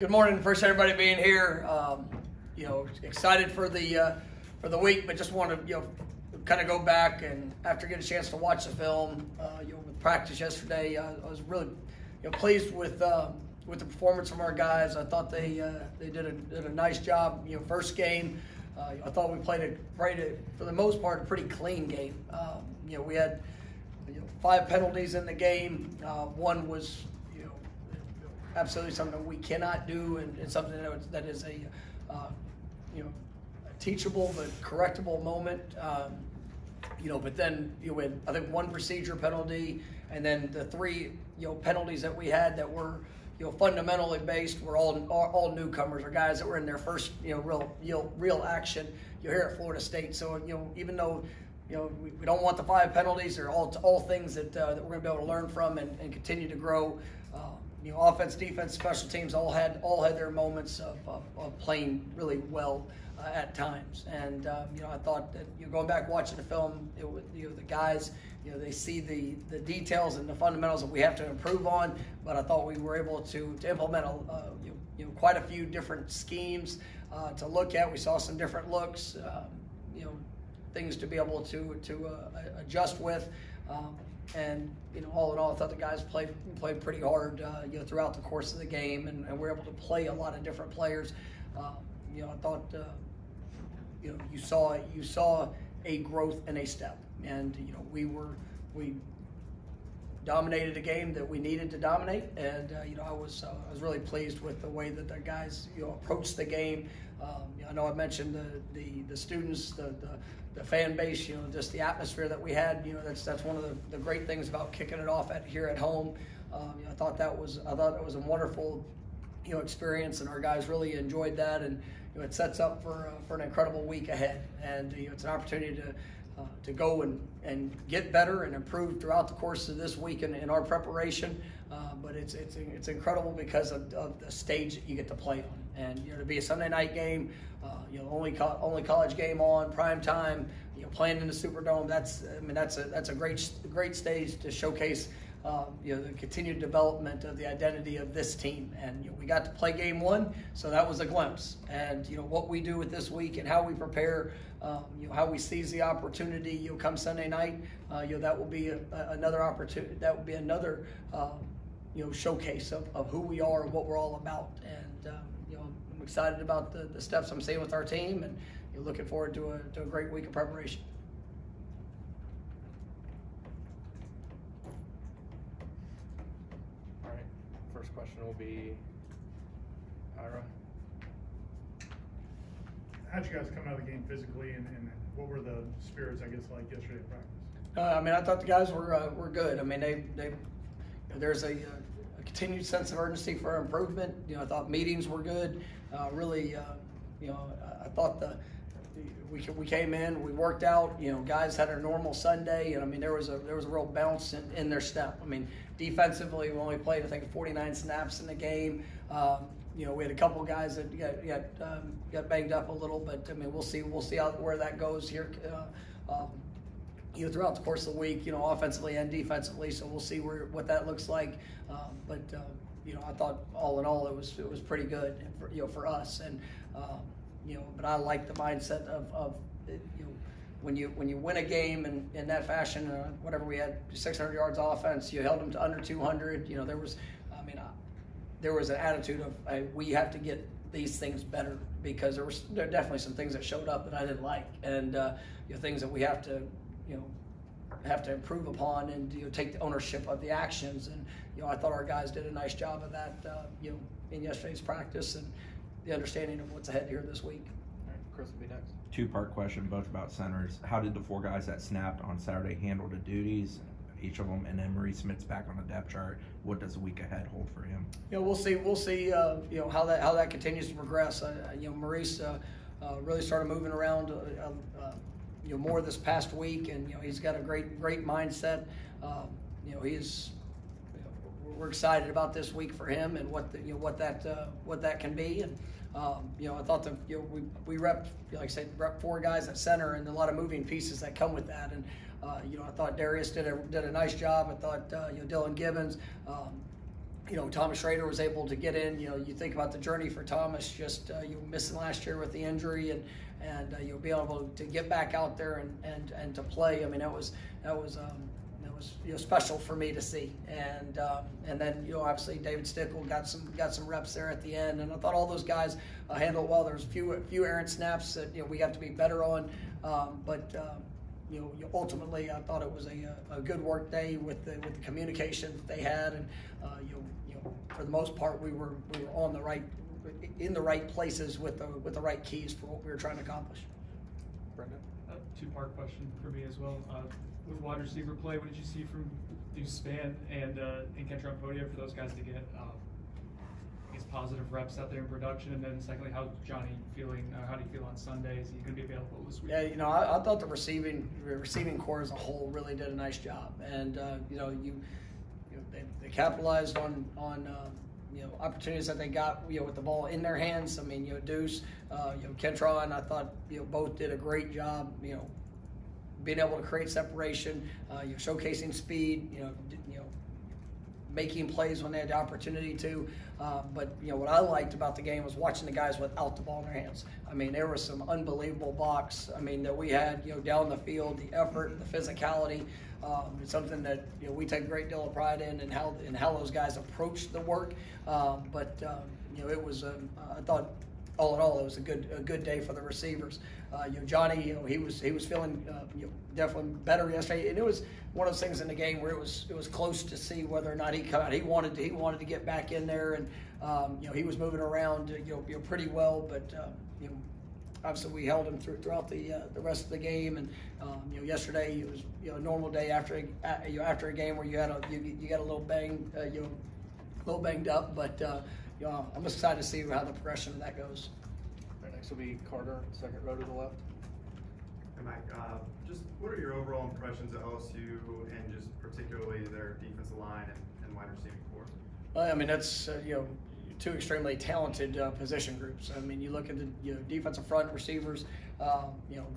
Good morning. First, everybody being here. Excited for the week, but just want to kind of go back and after getting a chance to watch the film, with practice yesterday, I was really pleased with the performance from our guys. I thought they did a nice job. First game, I thought we played for the most part a pretty clean game. We had 5 penalties in the game. One was absolutely something we cannot do, and something that is a teachable but correctable moment. But then we had, I think, 1 procedure penalty, and then the 3 penalties that we had that were fundamentally based were all newcomers, or guys that were in their first real action here at Florida State. So even though we don't want the 5 penalties, they're all things that we're going to be able to learn from and continue to grow. Offense, defense, special teams all had their moments of playing really well at times, and I thought that going back watching the film, the guys they see the details and the fundamentals that we have to improve on, but I thought we were able to implement quite a few different schemes to look at. We saw some different looks, things to be able to adjust with. And all in all, I thought the guys played pretty hard, throughout the course of the game, and we're able to play a lot of different players. I thought, you saw a growth and a step, and we dominated a game that we needed to dominate, and I was really pleased with the way that the guys approached the game. I know I mentioned the students, the fan base, just the atmosphere that we had. That's one of the great things about kicking it off here at home. I thought that was a wonderful experience, and our guys really enjoyed that, and it sets up for an incredible week ahead, and it's an opportunity to go and get better and improve throughout the course of this week in our preparation. But it's incredible because of the stage that you get to play on, and to be a Sunday night game, only college game on prime time, playing in the Superdome. That's a great stage to showcase the continued development of the identity of this team. And we got to play game 1, so that was a glimpse. And what we do with this week and how we prepare, how we seize the opportunity, come Sunday night, that will be another opportunity. That will be another showcase of who we are and what we're all about. And I'm excited about the steps I'm seeing with our team, and looking forward to a great week of preparation. All right, first question will be Ira. How'd you guys come out of the game physically, and what were the spirits, I guess, like yesterday at practice? I thought the guys were good. There's a continued sense of urgency for improvement. I thought meetings were good. I thought we came in, we worked out. Guys had a normal Sunday, and there was a real bounce in their step. Defensively, we only played, I think, 49 snaps in the game. We had a couple of guys that got banged up a little, but we'll see where that goes here. Throughout the course of the week, offensively and defensively. So we'll see what that looks like. But I thought all in all it was pretty good for us. And but I like the mindset of when you win a game in that fashion. Whatever we had, 600 yards offense, you held them to under 200. There was an attitude of we have to get these things better, because there are definitely some things that showed up that I didn't like, and things that we have to improve upon, and take the ownership of the actions. And I thought our guys did a nice job of that in yesterday's practice, and the understanding of what's ahead here this week. All right, Chris will be next. 2-part question, both about centers. How did the 4 guys that snapped on Saturday handle the duties, each of them, and then Maurice Smith's back on the depth chart? What does the week ahead hold for him? We'll see. How that continues to progress. Maurice really started moving around more this past week, and he's got a great mindset. We're excited about this week for him and what that can be. And I thought that we repped, like I said, 4 guys at center, and a lot of moving pieces that come with that. And I thought Darius did a nice job. I thought Dylan Gibbons Thomas Schrader was able to get in. You think about the journey for Thomas, just missing last year with the injury, and be able to get back out there and to play. I mean, that was special for me to see. And then obviously David Stickle got some reps there at the end, and I thought all those guys handled it well. There was a few errant snaps that we have to be better on, but. Ultimately, I thought it was a good work day with the communication that they had, and for the most part, we were in the right places with the right keys for what we were trying to accomplish. Brendan? Two-part question for me as well. With wide receiver play, what did you see from Duquesne and Kentra and Podia for those guys to get positive reps out there in production? And then secondly, how's Johnny feeling? How do you feel on Sunday? Is he going to be available this week? Yeah, I thought the receiving core as a whole really did a nice job, and they capitalized on opportunities that they got with the ball in their hands. I mean, Deuce, Kentra, and I thought both did a great job. Being able to create separation, showcasing speed, making plays when they had the opportunity to. But what I liked about the game was watching the guys without the ball in their hands. I mean, there was some unbelievable blocks. I mean, that we had down the field, the effort, the physicality. It's something that we take a great deal of pride in, and how those guys approach the work. But it was I thought all in all it was a good day for the receivers. Johnny, he was feeling definitely better yesterday, and it was one of those things in the game where it was close to see whether or not he come out. He wanted to get back in there, and he was moving around pretty well, but obviously we held him throughout the rest of the game, and yesterday it was a normal day after a game where you got a little banged up, but I'm excited to see how the progression of that goes. Right, next will be Carter, second row to the left. Hey Mike, just what are your overall impressions of LSU and just particularly their defensive line and wide receiving core? I mean, that's two extremely talented position groups. I mean, you look at the defensive front receivers.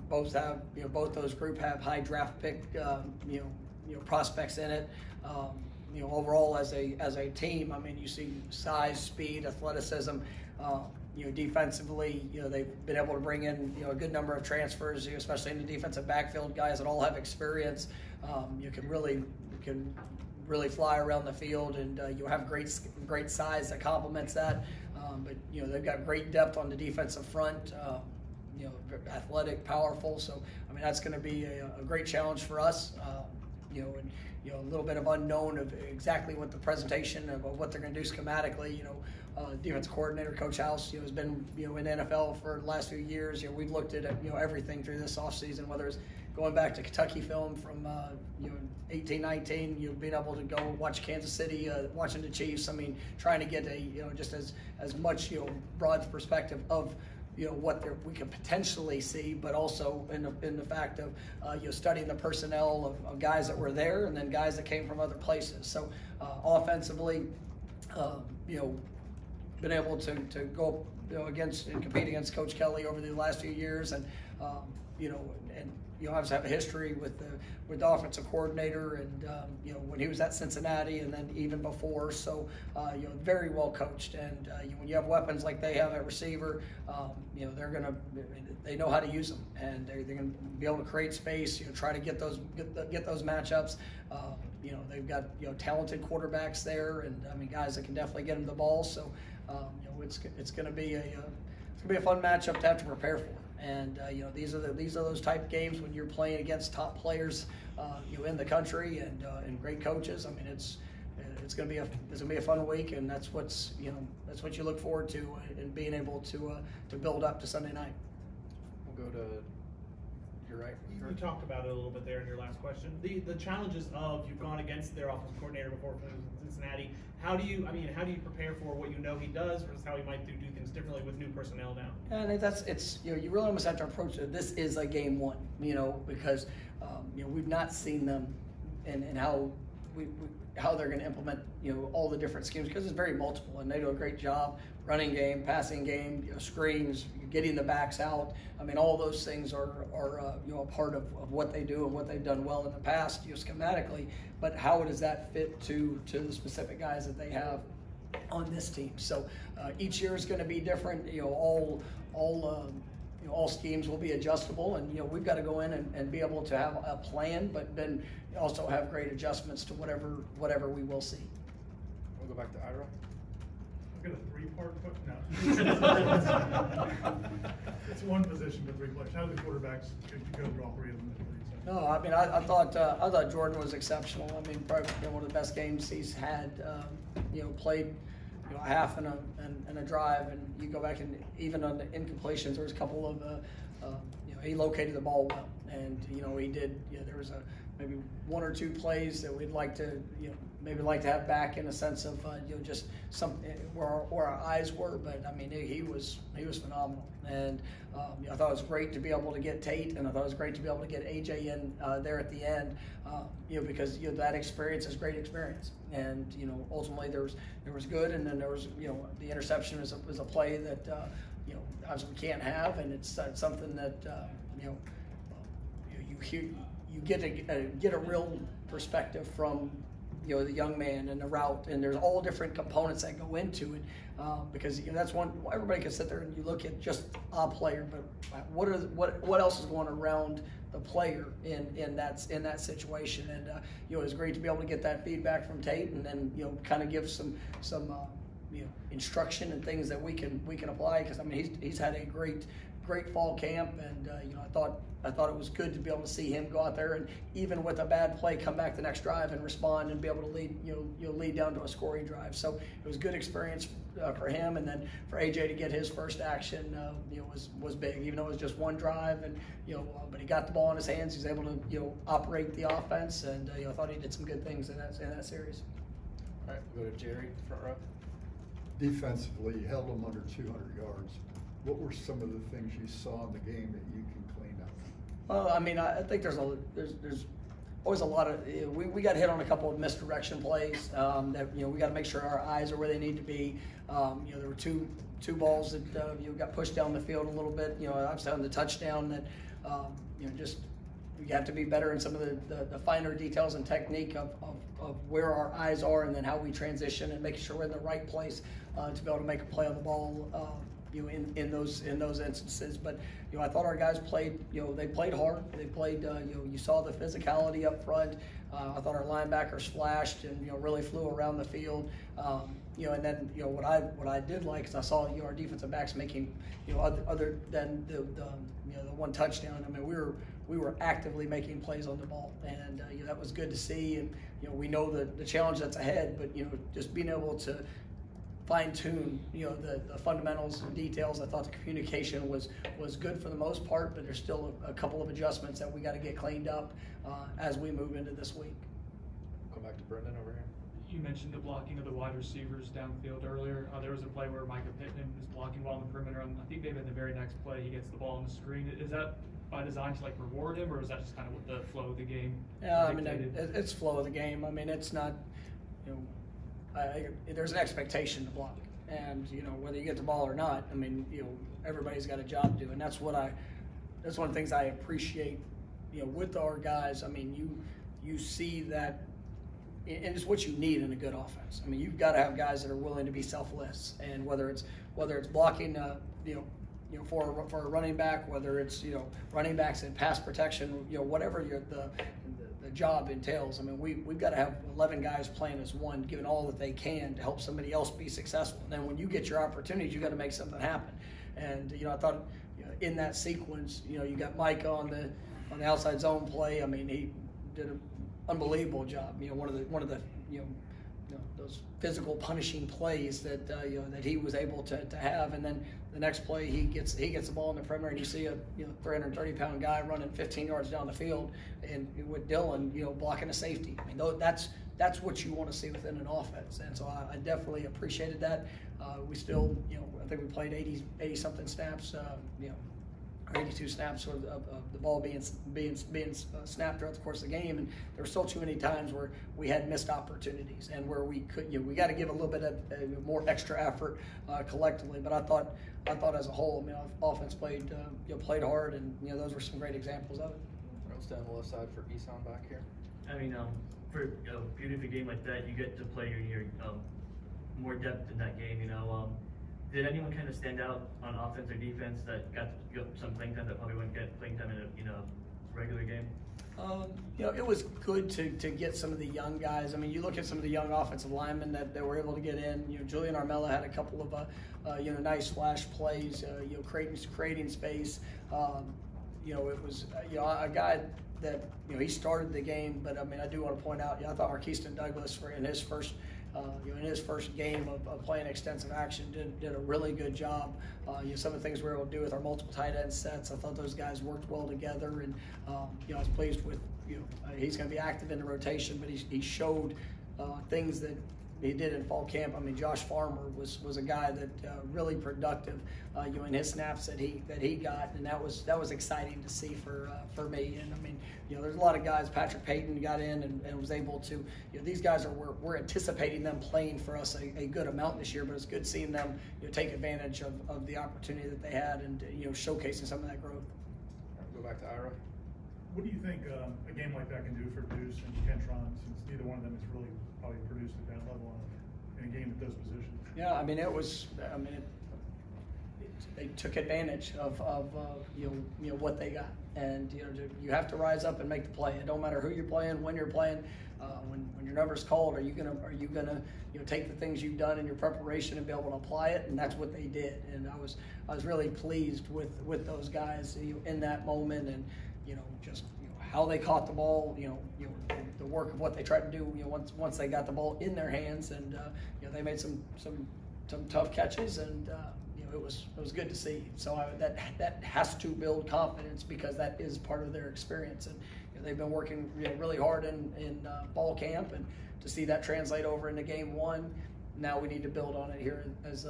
Both those group have high draft pick prospects in it. Overall as a team, I mean, you see size, speed, athleticism. Defensively, they've been able to bring in a good number of transfers, especially in the defensive backfield, guys that all have experience. You can really fly around the field, and you have great size that complements that. But they've got great depth on the defensive front. Athletic, powerful. So I mean, that's going to be a great challenge for us. A little bit of unknown of exactly what the presentation of what they're going to do schematically. Defensive coordinator Coach House, has been in the NFL for the last few years. We've looked at everything through this offseason, whether it's going back to Kentucky film from 18-19, being able to go watch Kansas City, watching the Chiefs. I mean, trying to get just as much broad perspective of what we could potentially see, but also in the fact of studying the personnel of guys that were there and then guys that came from other places. So offensively, been able to go against and compete against Coach Kelly over the last few years, and obviously have a history with the offensive coordinator, and when he was at Cincinnati, and then even before. So very well coached, and when you have weapons like they have at receiver, they know how to use them, and they're going to be able to create space. Try to get those matchups. They've got talented quarterbacks there, and I mean guys that can definitely get them the ball. So it's going to be a fun matchup to have to prepare for. And these are those type games when you're playing against top players, in the country, and great coaches. I mean, it's going to be a fun week, and that's what you look forward to, and being able to build up to Sunday night. We'll go to your right. You talked about it a little bit there in your last question. The challenges of you've gone against their offensive coordinator before from Cincinnati. How do you prepare for what he does versus how he might do things differently with new personnel now? And you really almost have to approach it. This is a game one, because we've not seen them and how they're going to implement all the different schemes, because it's very multiple, and they do a great job. Running game, passing game, screens, getting the backs out. I mean, all those things are a part of what they do and what they've done well in the past, schematically. But how does that fit to the specific guys that they have on this team. So each year is going to be different. All schemes will be adjustable, and we've got to go in and be able to have a plan, but then also have great adjustments to whatever we will see. We'll go back to Ira. I've got a three-part question. No. It's one position, but 3 players. How do the quarterbacks go through all 3 of them? No, I mean, I thought Jordan was exceptional. I mean, probably one of the best games he's had. Played a half and a drive, and you go back and even on the incompletions, there was a couple of he located the ball well, and he did. There was maybe 1 or 2 plays that we'd like to maybe like to have back in a sense of just some where our eyes were, but I mean he was phenomenal, and I thought it was great to be able to get Tate, and I thought it was great to be able to get AJ in there at the end, because that experience is great experience, and ultimately there was good, and then there was the interception was a play that obviously we can't have, and it's something that you get a real perspective from the young man and the route, and there's all different components that go into it, because that's one everybody can sit there and you look at just a player, but what else is going around the player in that situation, and it was great to be able to get that feedback from Tate, and then kind of give some instruction and things that we can apply, because I mean he's had a great fall camp, and I thought it was good to be able to see him go out there and even with a bad play come back the next drive and respond and be able to lead lead down to a scoring drive. So it was a good experience for him, and then for AJ to get his first action was big, even though it was just 1 drive, and but he got the ball in his hands. He's able to operate the offense, and I thought he did some good things in that series. All right, we'll go to Jerry, front row. Defensively, you held them under 200 yards. What were some of the things you saw in the game that you can clean up? Well, I mean, I think there's always a lot of we got hit on a couple of misdirection plays that we got to make sure our eyes are where they need to be. There were two balls that got pushed down the field a little bit. Obviously on the touchdown that just we have to be better in some of the finer details and technique of where our eyes are, and then how we transition and making sure we're in the right place to be able to make a play on the ball. In those instances, but I thought our guys played. They played hard. They played. You saw the physicality up front. I thought our linebackers flashed and really flew around the field. And then what I did like is I saw our defensive backs making other than the 1 touchdown. I mean we were actively making plays on the ball, and that was good to see. And we know the challenge that's ahead, but just being able to fine-tune the fundamentals and details. I thought the communication was good for the most part, but there's still a couple of adjustments that we got to get cleaned up as we move into this week. Come back to Brendan over here. You mentioned the blocking of the wide receivers downfield earlier. There was a play where Micah Pittman was blocking while on the perimeter, and I think maybe in the very next play he gets the ball on the screen. Is that by design to reward him, or is that just kind of what the flow of the game? Yeah, I mean it's flow of the game. I mean it's not there's an expectation to block, and whether you get the ball or not, I mean everybody's got a job to do, and that's one of the things I appreciate with our guys. I mean you see that, and it's what you need in a good offense. I mean you've got to have guys that are willing to be selfless, and whether it's blocking for a running back, whether it's running backs in pass protection, whatever the job entails. I mean, we've got to have 11 guys playing as one, giving all that they can to help somebody else be successful. And then when you get your opportunities, you got to make something happen. And I thought in that sequence, you got Mike on the outside zone play. I mean, he did an unbelievable job. One of the those physical punishing plays that that he was able to have, and then the next play he gets the ball in the perimeter, and you see a 330-pound guy running 15 yards down the field, and with Dylan blocking a safety. I mean that's what you want to see within an offense, and so I definitely appreciated that. We still I think we played 80 something snaps. 82 snaps of the ball being snapped throughout the course of the game, and there were still too many times where we had missed opportunities and where we could we got to give a little bit of more extra effort collectively. But I thought as a whole, offense played hard, and those were some great examples of it. I'll stay on the left side for Isan back here. I mean, for a beautiful game like that, you get to play your more depth in that game. Did anyone kind of stand out on offense or defense that got some playing time that probably wouldn't get playing time in a regular game? It was good to get some of the young guys. I mean, you look at some of the young offensive linemen that were able to get in. Julian Armella had a couple of nice flash plays. Creating space. It was a guy that he started the game, but I mean, I do want to point out, I thought Marquiston Douglas in his first game of playing extensive action did a really good job. Some of the things we were able to do with our multiple tight end sets, I thought those guys worked well together, and I was pleased with he's going to be active in the rotation, but he showed things that he did in fall camp. I mean, Josh Farmer was a guy that really productive, in his snaps that he got, and that was exciting to see for me. And I mean, there's a lot of guys. Patrick Payton got in and was able to. These guys we're anticipating them playing for us a good amount this year, but it's good seeing them take advantage of the opportunity that they had and showcasing some of that growth. Go back to Ira. What do you think a game like that can do for Deuce and Kentron, since neither one of them has really probably produced at that level in a game at those positions? Yeah, I mean, they took advantage of what they got, and you have to rise up and make the play. It don't matter who you're playing, when you're playing. When your number's called, are you gonna take the things you've done in your preparation and be able to apply it? And that's what they did. And I was really pleased with those guys in that moment, and just how they caught the ball, the work of what they tried to do, once they got the ball in their hands, and they made some tough catches, and it was good to see. So that has to build confidence, because that is part of their experience, and they've been working really hard in fall camp, and to see that translate over into game one, now we need to build on it here as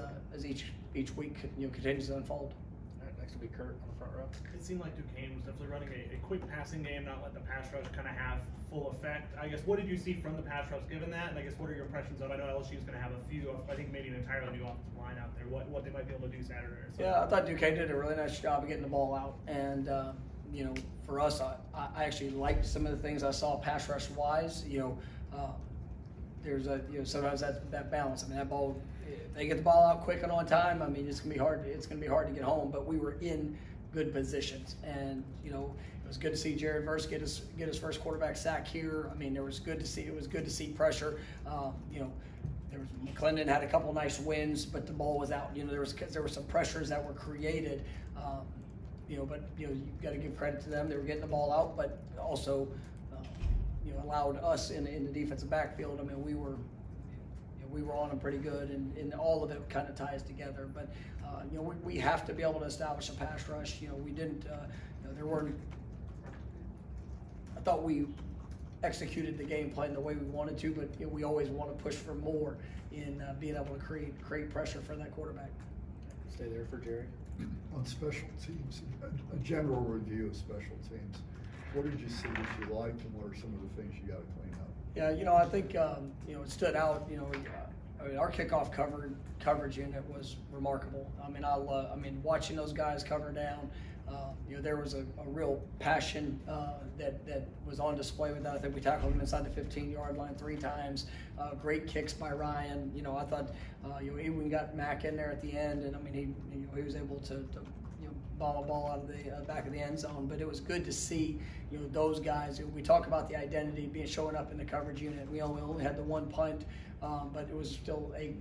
each week continues to unfold. All right, next will be Kurt on the front row. It seemed like Duquesne was definitely running a quick passing game, not let the pass rush kind of have full effect. I guess, what did you see from the pass rush given that? And I guess, what are your impressions of, I know LSU is going to have a few, I think maybe an entirely new offensive line out there, what they might be able to do Saturday or something? Yeah, I thought Duquesne did a really nice job of getting the ball out. And, for us, I actually liked some of the things I saw pass rush wise. There's sometimes that balance. I mean, that ball, if they get the ball out quick and on time, I mean, it's gonna be hard to get home. But we were in good positions, and it was good to see Jared Verse get his first quarterback sack here. I mean, it was good to see pressure. McClendon had a couple nice wins, but the ball was out. There were some pressures that were created. But you've got to give credit to them. They were getting the ball out, but also allowed us in the defensive backfield. I mean, we were on them pretty good, and all of it kind of ties together. But we have to be able to establish a pass rush. We didn't. There weren't. I thought we executed the game plan the way we wanted to, but we always want to push for more in being able to create pressure for that quarterback. Stay there for Jerry. On special teams, a general review of special teams. What did you see that you liked, and what are some of the things you got to clean up? Yeah, I think it stood out. Our kickoff coverage unit was remarkable. I mean, watching those guys cover down. There was a real passion that was on display with that. I think we tackled him inside the 15-yard line 3 times. Great kicks by Ryan. I thought even got Mack in there at the end, and I mean he was able to bomb a ball out of the back of the end zone. But it was good to see those guys. We talk about the identity showing up in the coverage unit. We only had the one punt, but it was still a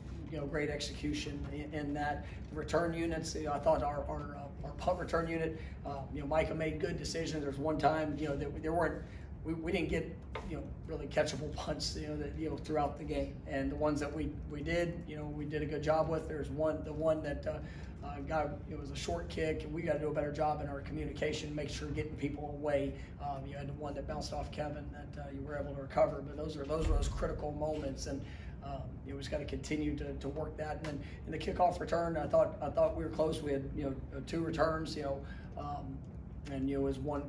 great execution in that. The return units, I thought our punt return unit, Micah made good decisions. There's one time that there weren't. We didn't get really catchable punts throughout the game, and the ones that we did we did a good job with. There's the one that it was a short kick, and we got to do a better job in our communication, make sure getting people away. You had the one that bounced off Kevin that you were able to recover, but those are those critical moments, and we just got to continue to work that. And then in the kickoff return, I thought we were close. We had 2 returns, and as one.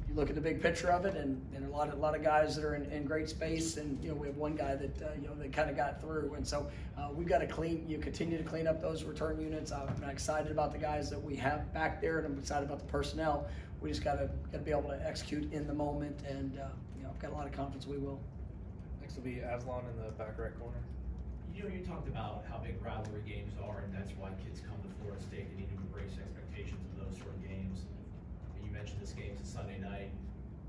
You look at the big picture of it, and a lot of guys that are in great space, and we have one guy that that kind of got through, and so we've got to continue to clean up those return units. I'm excited about the guys that we have back there, and I'm excited about the personnel. We just got to be able to execute in the moment, and I've got a lot of confidence we will. Next will be Aslan in the back right corner. You talked about how big rivalry games are, and that's why kids come to Florida State. They need to embrace expectations of those sort of games. And you mentioned this game's a Sunday night,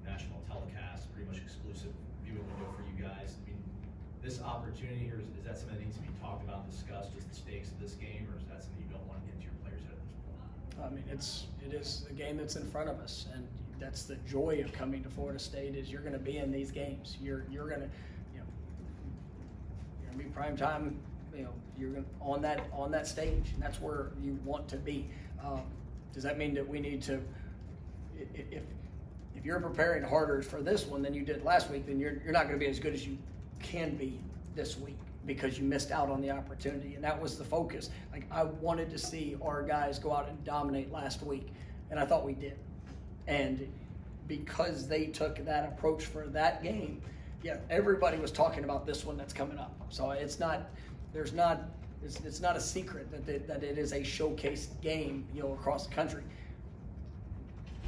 national telecast, pretty much exclusive viewing window for you guys. I mean, this opportunity here, is that something that needs to be talked about, discussed, just the stakes of this game, or is that something you don't want to get into your players' head at this point? I mean, it is the game that's in front of us, and that's the joy of coming to Florida State is you're going to be in these games. You're going to, you're going to be prime time. You're going on that stage, and that's where you want to be. Does that mean that we need to? If you're preparing harder for this one than you did last week, then you're not going to be as good as you can be this week because you missed out on the opportunity, and that was the focus. Like, I wanted to see our guys go out and dominate last week, and I thought we did. And because they took that approach for that game, yeah, everybody was talking about this one that's coming up. So it's not a secret that it is a showcase game, across the country.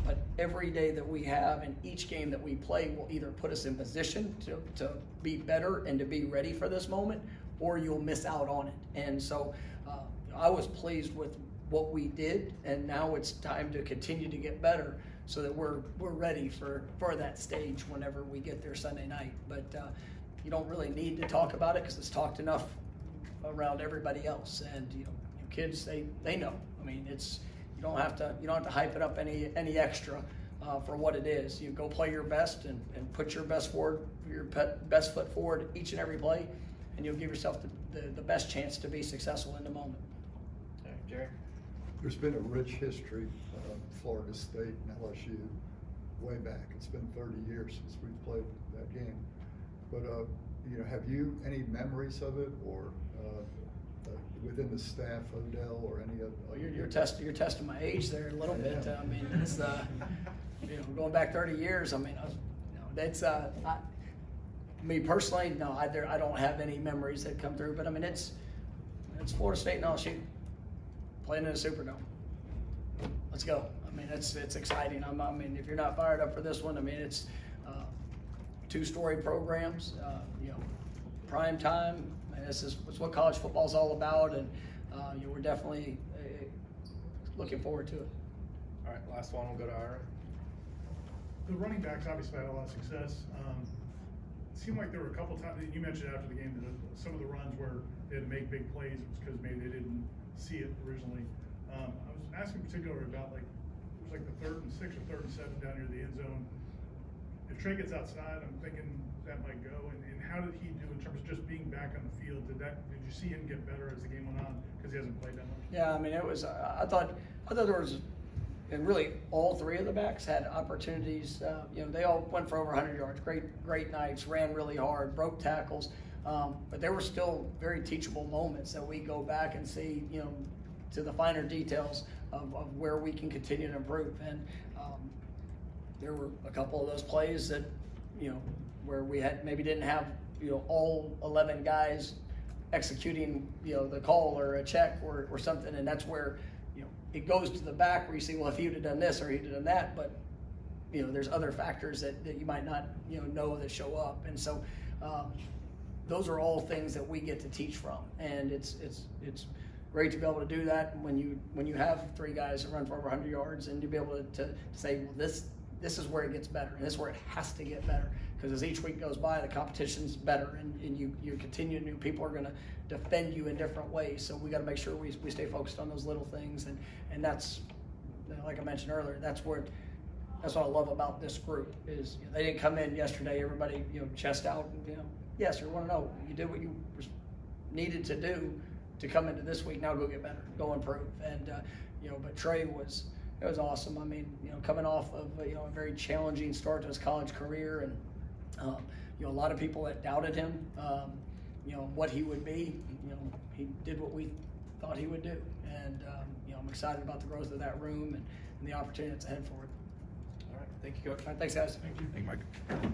But every day that we have and each game that we play will either put us in position to be better and to be ready for this moment, or you'll miss out on it. And so I was pleased with what we did, and now it's time to continue to get better so that we're ready for that stage whenever we get there Sunday night. But you don't really need to talk about it because it's talked enough around everybody else, and kids they know. I mean, you don't have to hype it up any extra for what it is. You go play your best and put your best foot forward each and every play, and you'll give yourself the best chance to be successful in the moment. Okay, Jerry? There's been a rich history of Florida State and LSU way back. It's been 30 years since we've played that game. But have you any memories of it, or within the staff, Odell, or any other? Well, you're testing my age there a little bit. I mean, it's going back 30 years. I mean, that's me personally. No, I don't have any memories that come through. But I mean, it's Florida State and LSU playing in a Superdome. Let's go. I mean, it's exciting. I mean, if you're not fired up for this one, I mean, it's two-story programs. Prime time. And this is what college football is all about, and we're definitely looking forward to it. All right, last one. We'll go to Ira. The running backs obviously had a lot of success. It seemed like there were a couple times, you mentioned after the game, that some of the runs where they had to make big plays, it was because maybe they didn't see it originally. I was asking particularly about, it was like the 3rd and 6 or 3rd and 7 down near the end zone. If Trey gets outside, I'm thinking that might go. And how did he do in terms of just being back on the field? Did you see him get better as the game went on because he hasn't played that much? Yeah, I mean, it was. I thought there was, and really all three of the backs had opportunities. They all went for over 100 yards. Great nights. Ran really hard. Broke tackles. But there were still very teachable moments that we go back and see. To the finer details of where we can continue to improve. And there were a couple of those plays that, where we didn't have, all 11 guys executing, the call or a check or something. And that's where, it goes to the back where you see, well, if he'd have done this or he'd have done that, but, there's other factors that you might not, know that show up. And so those are all things that we get to teach from. And it's great to be able to do that when you have 3 guys that run for over 100 yards, and to be able to say, well, this is where it gets better, and this is where it has to get better, because as each week goes by, the competition's better, and you continue, new people are going to defend you in different ways. So we got to make sure we stay focused on those little things, and that's, like I mentioned earlier, that's what I love about this group is they didn't come in yesterday, everybody chest out, and yes, you want to know you did what you needed to do to come into this week. Now go get better, go improve. And but Trey was awesome. I mean, coming off of a very challenging start to his college career, and a lot of people that doubted him, what he would be. He did what we thought he would do, and I'm excited about the growth of that room and the opportunity that's ahead for it. All right, thank you, Coach. All right, thanks, guys. Thank you. Thank you, Mike.